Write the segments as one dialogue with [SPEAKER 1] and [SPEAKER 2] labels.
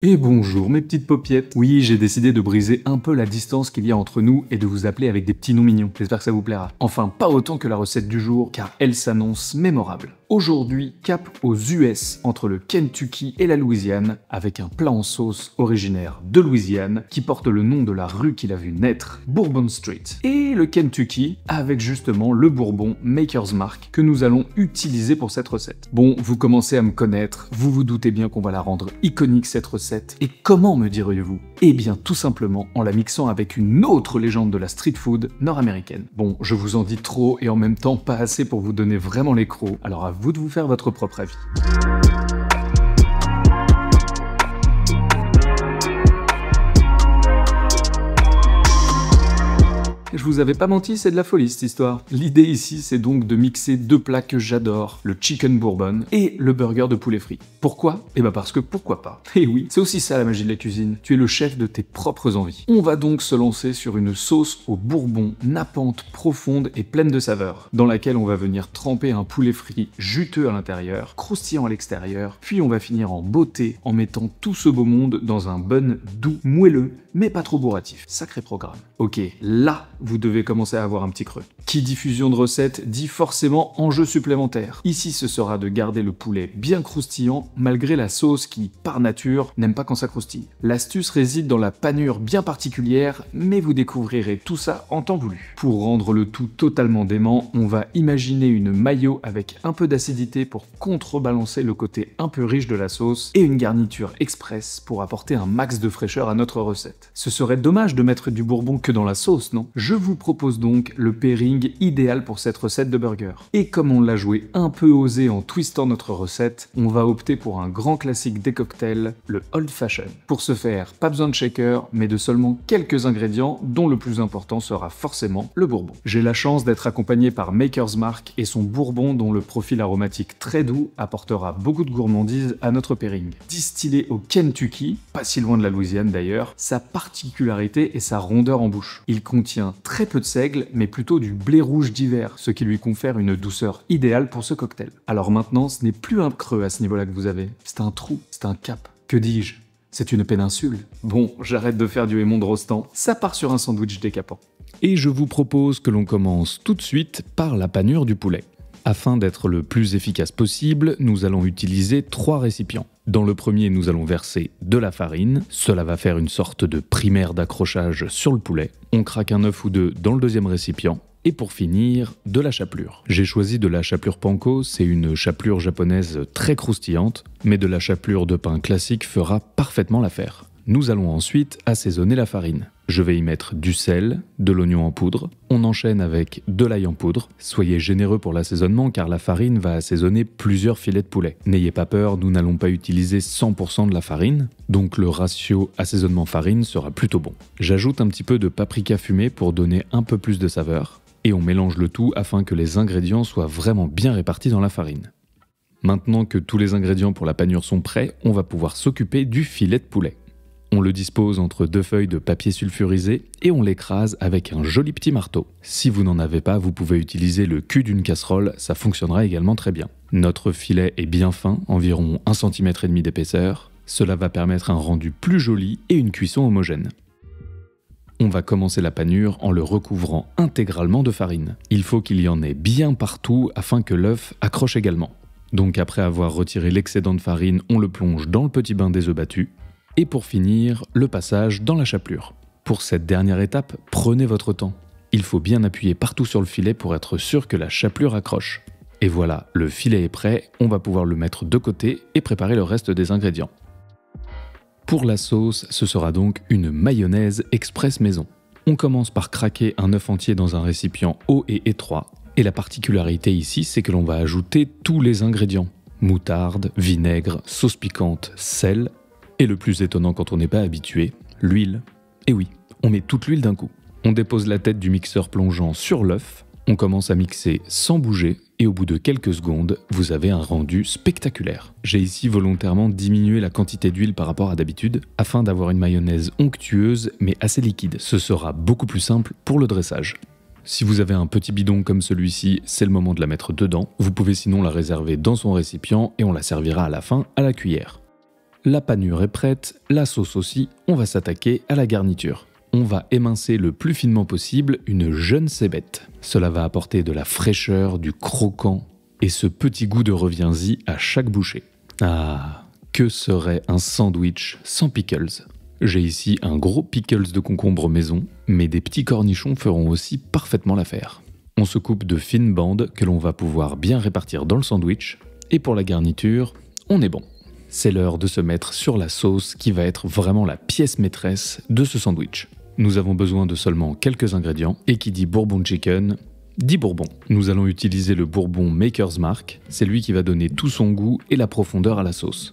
[SPEAKER 1] Et bonjour mes petites paupiettes. Oui, j'ai décidé de briser un peu la distance qu'il y a entre nous et de vous appeler avec des petits noms mignons. J'espère que ça vous plaira. Enfin, pas autant que la recette du jour, car elle s'annonce mémorable. Aujourd'hui, cap aux US, entre le Kentucky et la Louisiane, avec un plat en sauce originaire de Louisiane, qui porte le nom de la rue qu'il a vu naître, Bourbon Street. Et le Kentucky, avec justement le bourbon Maker's Mark, que nous allons utiliser pour cette recette. Bon, vous commencez à me connaître, vous vous doutez bien qu'on va la rendre iconique cette recette. Et comment me diriez-vous? Eh bien tout simplement en la mixant avec une autre légende de la street food nord-américaine. Bon, je vous en dis trop et en même temps pas assez pour vous donner vraiment les crocs, alors à vous de vous faire votre propre avis. Je vous avais pas menti, c'est de la folie cette histoire. L'idée ici, c'est donc de mixer deux plats que j'adore, le chicken bourbon et le burger de poulet frit. Pourquoi? Eh ben parce que pourquoi pas. Et oui, c'est aussi ça la magie de la cuisine, tu es le chef de tes propres envies. On va donc se lancer sur une sauce au bourbon nappante, profonde et pleine de saveurs, dans laquelle on va venir tremper un poulet frit juteux à l'intérieur, croustillant à l'extérieur, puis on va finir en beauté en mettant tout ce beau monde dans un bun doux, moelleux, mais pas trop bourratif. Sacré programme. Ok, là, vous devez commencer à avoir un petit creux. Qui dit fusion de recettes dit forcément enjeu supplémentaire. Ici, ce sera de garder le poulet bien croustillant malgré la sauce qui, par nature, n'aime pas quand ça croustille. L'astuce réside dans la panure bien particulière, mais vous découvrirez tout ça en temps voulu. Pour rendre le tout totalement dément, on va imaginer une mayo avec un peu d'acidité pour contrebalancer le côté un peu riche de la sauce et une garniture express pour apporter un max de fraîcheur à notre recette. Ce serait dommage de mettre du bourbon que dans la sauce, non? Je vous propose donc le pairing idéal pour cette recette de burger. Et comme on l'a joué un peu osé en twistant notre recette, on va opter pour un grand classique des cocktails, le Old Fashion. Pour ce faire, pas besoin de shaker, mais de seulement quelques ingrédients dont le plus important sera forcément le bourbon. J'ai la chance d'être accompagné par Maker's Mark et son bourbon dont le profil aromatique très doux apportera beaucoup de gourmandise à notre pairing. Distillé au Kentucky, pas si loin de la Louisiane d'ailleurs, sa particularité est sa rondeur en bouche. Il contient très peu de seigle, mais plutôt du blé rouge d'hiver, ce qui lui confère une douceur idéale pour ce cocktail. Alors maintenant, ce n'est plus un creux à ce niveau-là que vous avez, c'est un trou, c'est un cap. Que dis-je? C'est une péninsule. Bon, j'arrête de faire du émond de rostand, ça part sur un sandwich décapant. Et je vous propose que l'on commence tout de suite par la panure du poulet. Afin d'être le plus efficace possible, nous allons utiliser 3 récipients. Dans le premier, nous allons verser de la farine. Cela va faire une sorte de primaire d'accrochage sur le poulet. On craque un œuf ou deux dans le deuxième récipient. Et pour finir, de la chapelure. J'ai choisi de la chapelure panko, c'est une chapelure japonaise très croustillante, mais de la chapelure de pain classique fera parfaitement l'affaire. Nous allons ensuite assaisonner la farine. Je vais y mettre du sel, de l'oignon en poudre, on enchaîne avec de l'ail en poudre. Soyez généreux pour l'assaisonnement car la farine va assaisonner plusieurs filets de poulet. N'ayez pas peur, nous n'allons pas utiliser 100% de la farine, donc le ratio assaisonnement-farine sera plutôt bon. J'ajoute un petit peu de paprika fumé pour donner un peu plus de saveur, et on mélange le tout afin que les ingrédients soient vraiment bien répartis dans la farine. Maintenant que tous les ingrédients pour la panure sont prêts, on va pouvoir s'occuper du filet de poulet. On le dispose entre 2 feuilles de papier sulfurisé et on l'écrase avec un joli petit marteau. Si vous n'en avez pas, vous pouvez utiliser le cul d'une casserole, ça fonctionnera également très bien. Notre filet est bien fin, environ 1,5 cm d'épaisseur. Cela va permettre un rendu plus joli et une cuisson homogène. On va commencer la panure en le recouvrant intégralement de farine. Il faut qu'il y en ait bien partout afin que l'œuf accroche également. Donc après avoir retiré l'excédent de farine, on le plonge dans le petit bain des œufs battus. Et pour finir, le passage dans la chapelure. Pour cette dernière étape, prenez votre temps. Il faut bien appuyer partout sur le filet pour être sûr que la chapelure accroche. Et voilà, le filet est prêt, on va pouvoir le mettre de côté et préparer le reste des ingrédients. Pour la sauce, ce sera donc une mayonnaise express maison. On commence par craquer un œuf entier dans un récipient haut et étroit. Et la particularité ici, c'est que l'on va ajouter tous les ingrédients. Moutarde, vinaigre, sauce piquante, sel. Et le plus étonnant quand on n'est pas habitué, l'huile. Et oui, on met toute l'huile d'un coup. On dépose la tête du mixeur plongeant sur l'œuf, on commence à mixer sans bouger, et au bout de quelques secondes, vous avez un rendu spectaculaire. J'ai ici volontairement diminué la quantité d'huile par rapport à d'habitude, afin d'avoir une mayonnaise onctueuse mais assez liquide. Ce sera beaucoup plus simple pour le dressage. Si vous avez un petit bidon comme celui-ci, c'est le moment de la mettre dedans. Vous pouvez sinon la réserver dans son récipient et on la servira à la fin à la cuillère. la panure est prête, la sauce aussi, on va s'attaquer à la garniture. On va émincer le plus finement possible une jeune cébette. Cela va apporter de la fraîcheur, du croquant et ce petit goût de reviens-y à chaque bouchée. Ah, que serait un sandwich sans pickles ? J'ai ici un gros pickles de concombre maison, mais des petits cornichons feront aussi parfaitement l'affaire. On se coupe de fines bandes que l'on va pouvoir bien répartir dans le sandwich, et pour la garniture, on est bon. C'est l'heure de se mettre sur la sauce qui va être vraiment la pièce maîtresse de ce sandwich. Nous avons besoin de seulement quelques ingrédients, et qui dit bourbon chicken, dit bourbon. Nous allons utiliser le bourbon Maker's Mark, c'est lui qui va donner tout son goût et la profondeur à la sauce.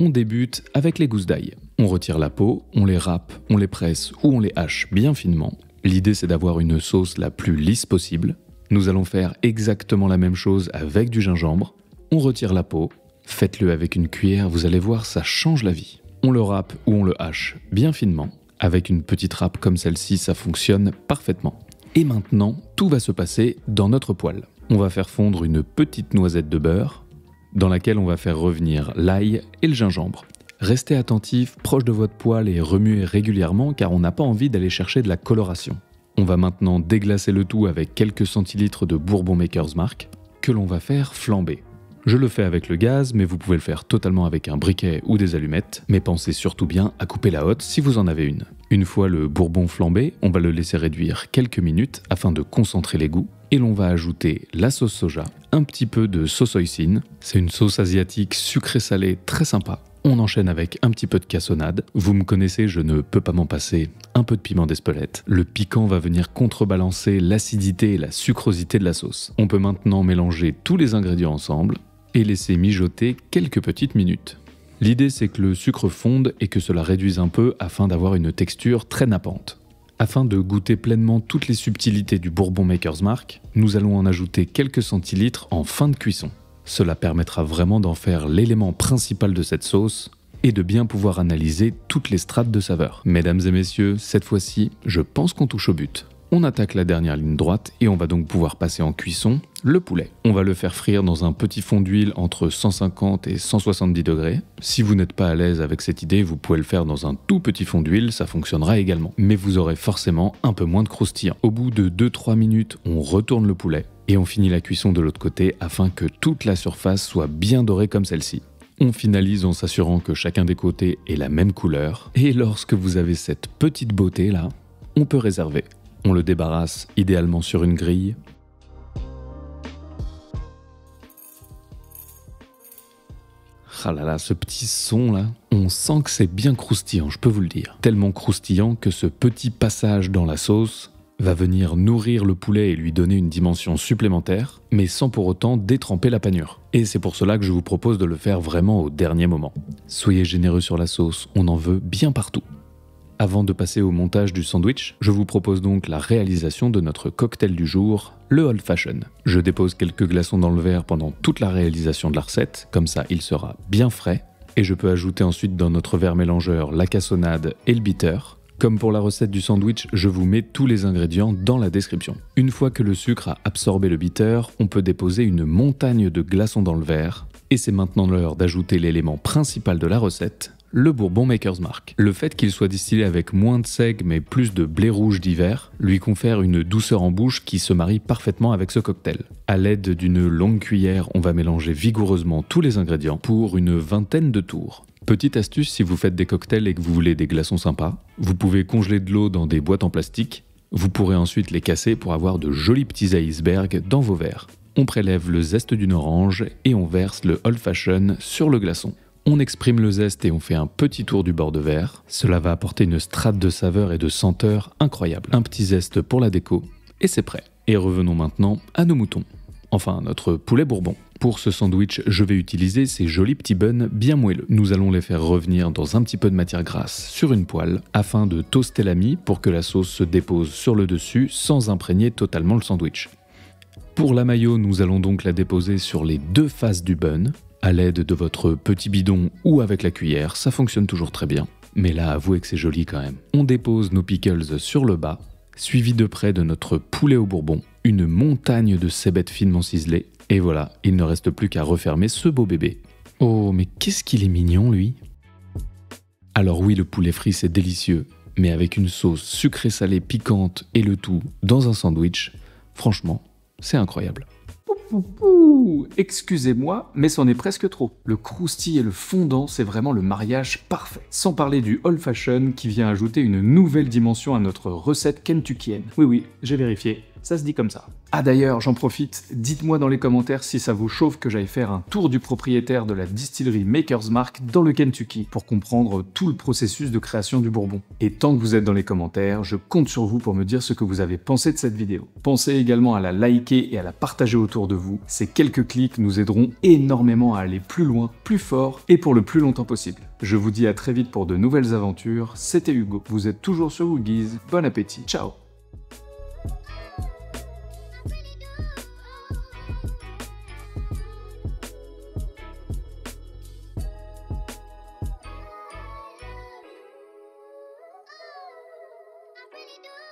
[SPEAKER 1] On débute avec les gousses d'ail. On retire la peau, on les râpe, on les presse ou on les hache bien finement. L'idée c'est d'avoir une sauce la plus lisse possible. Nous allons faire exactement la même chose avec du gingembre. On retire la peau, faites-le avec une cuillère, vous allez voir, ça change la vie. On le râpe ou on le hache bien finement. Avec une petite râpe comme celle-ci, ça fonctionne parfaitement. Et maintenant, tout va se passer dans notre poêle. On va faire fondre une petite noisette de beurre, dans laquelle on va faire revenir l'ail et le gingembre. Restez attentif, proche de votre poêle et remuez régulièrement car on n'a pas envie d'aller chercher de la coloration. On va maintenant déglacer le tout avec quelques centilitres de bourbon Maker's Mark que l'on va faire flamber. Je le fais avec le gaz, mais vous pouvez le faire totalement avec un briquet ou des allumettes, mais pensez surtout bien à couper la hotte si vous en avez une. Une fois le bourbon flambé, on va le laisser réduire quelques minutes afin de concentrer les goûts, et l'on va ajouter la sauce soja, un petit peu de sauce hoisin, c'est une sauce asiatique sucrée-salée très sympa. On enchaîne avec un petit peu de cassonade. Vous me connaissez, je ne peux pas m'en passer. Un peu de piment d'Espelette. Le piquant va venir contrebalancer l'acidité et la sucrosité de la sauce. On peut maintenant mélanger tous les ingrédients ensemble et laisser mijoter quelques petites minutes. L'idée c'est que le sucre fonde et que cela réduise un peu afin d'avoir une texture très nappante. Afin de goûter pleinement toutes les subtilités du bourbon Maker's Mark, nous allons en ajouter quelques centilitres en fin de cuisson. Cela permettra vraiment d'en faire l'élément principal de cette sauce et de bien pouvoir analyser toutes les strates de saveur. Mesdames et messieurs, cette fois-ci, je pense qu'on touche au but. On attaque la dernière ligne droite et on va donc pouvoir passer en cuisson le poulet. On va le faire frire dans un petit fond d'huile entre 150 et 170 degrés. Si vous n'êtes pas à l'aise avec cette idée, vous pouvez le faire dans un tout petit fond d'huile, ça fonctionnera également. Mais vous aurez forcément un peu moins de croustillant. Au bout de 2-3 minutes, on retourne le poulet et on finit la cuisson de l'autre côté afin que toute la surface soit bien dorée comme celle-ci. On finalise en s'assurant que chacun des côtés ait la même couleur. Et lorsque vous avez cette petite beauté là, on peut réserver. On le débarrasse idéalement sur une grille. Ah là là, ce petit son là, on sent que c'est bien croustillant, je peux vous le dire. Tellement croustillant que ce petit passage dans la sauce va venir nourrir le poulet et lui donner une dimension supplémentaire, mais sans pour autant détremper la panure. Et c'est pour cela que je vous propose de le faire vraiment au dernier moment. Soyez généreux sur la sauce, on en veut bien partout. Avant de passer au montage du sandwich, je vous propose donc la réalisation de notre cocktail du jour, le Old Fashion. Je dépose quelques glaçons dans le verre pendant toute la réalisation de la recette, comme ça il sera bien frais, et je peux ajouter ensuite dans notre verre mélangeur la cassonade et le bitter. Comme pour la recette du sandwich, je vous mets tous les ingrédients dans la description. Une fois que le sucre a absorbé le bitter, on peut déposer une montagne de glaçons dans le verre, et c'est maintenant l'heure d'ajouter l'élément principal de la recette, le bourbon Maker's Mark. Le fait qu'il soit distillé avec moins de seigle mais plus de blé rouge d'hiver lui confère une douceur en bouche qui se marie parfaitement avec ce cocktail. À l'aide d'une longue cuillère, on va mélanger vigoureusement tous les ingrédients pour une vingtaine de tours. Petite astuce, si vous faites des cocktails et que vous voulez des glaçons sympas, vous pouvez congeler de l'eau dans des boîtes en plastique. Vous pourrez ensuite les casser pour avoir de jolis petits icebergs dans vos verres. On prélève le zeste d'une orange et on verse le Old Fashion sur le glaçon. On exprime le zeste et on fait un petit tour du bord de verre. Cela va apporter une strate de saveur et de senteur incroyable. Un petit zeste pour la déco et c'est prêt. Et revenons maintenant à nos moutons. Enfin, notre poulet bourbon. Pour ce sandwich, je vais utiliser ces jolis petits buns bien moelleux. Nous allons les faire revenir dans un petit peu de matière grasse sur une poêle afin de toaster la mie pour que la sauce se dépose sur le dessus sans imprégner totalement le sandwich. Pour la mayo, nous allons donc la déposer sur les deux faces du bun. À l'aide de votre petit bidon ou avec la cuillère, ça fonctionne toujours très bien. Mais là, avouez que c'est joli quand même. On dépose nos pickles sur le bas, suivi de près de notre poulet au bourbon, une montagne de cébettes finement ciselées, et voilà, il ne reste plus qu'à refermer ce beau bébé. Oh, mais qu'est-ce qu'il est mignon, lui. Alors oui, le poulet frit, c'est délicieux, mais avec une sauce sucrée-salée piquante et le tout dans un sandwich, franchement, c'est incroyable. Excusez-moi, mais c'en est presque trop. Le croustille et le fondant, c'est vraiment le mariage parfait. Sans parler du old fashion qui vient ajouter une nouvelle dimension à notre recette kentuckienne. Oui, j'ai vérifié, ça se dit comme ça. Ah d'ailleurs, j'en profite, dites-moi dans les commentaires si ça vous chauffe que j'aille faire un tour du propriétaire de la distillerie Maker's Mark dans le Kentucky pour comprendre tout le processus de création du bourbon. Et tant que vous êtes dans les commentaires, je compte sur vous pour me dire ce que vous avez pensé de cette vidéo. Pensez également à la liker et à la partager autour de vous. Ces quelques clics nous aideront énormément à aller plus loin, plus fort et pour le plus longtemps possible. Je vous dis à très vite pour de nouvelles aventures, c'était Hugo, vous êtes toujours sur Woogies, bon appétit, ciao.
[SPEAKER 2] Really do.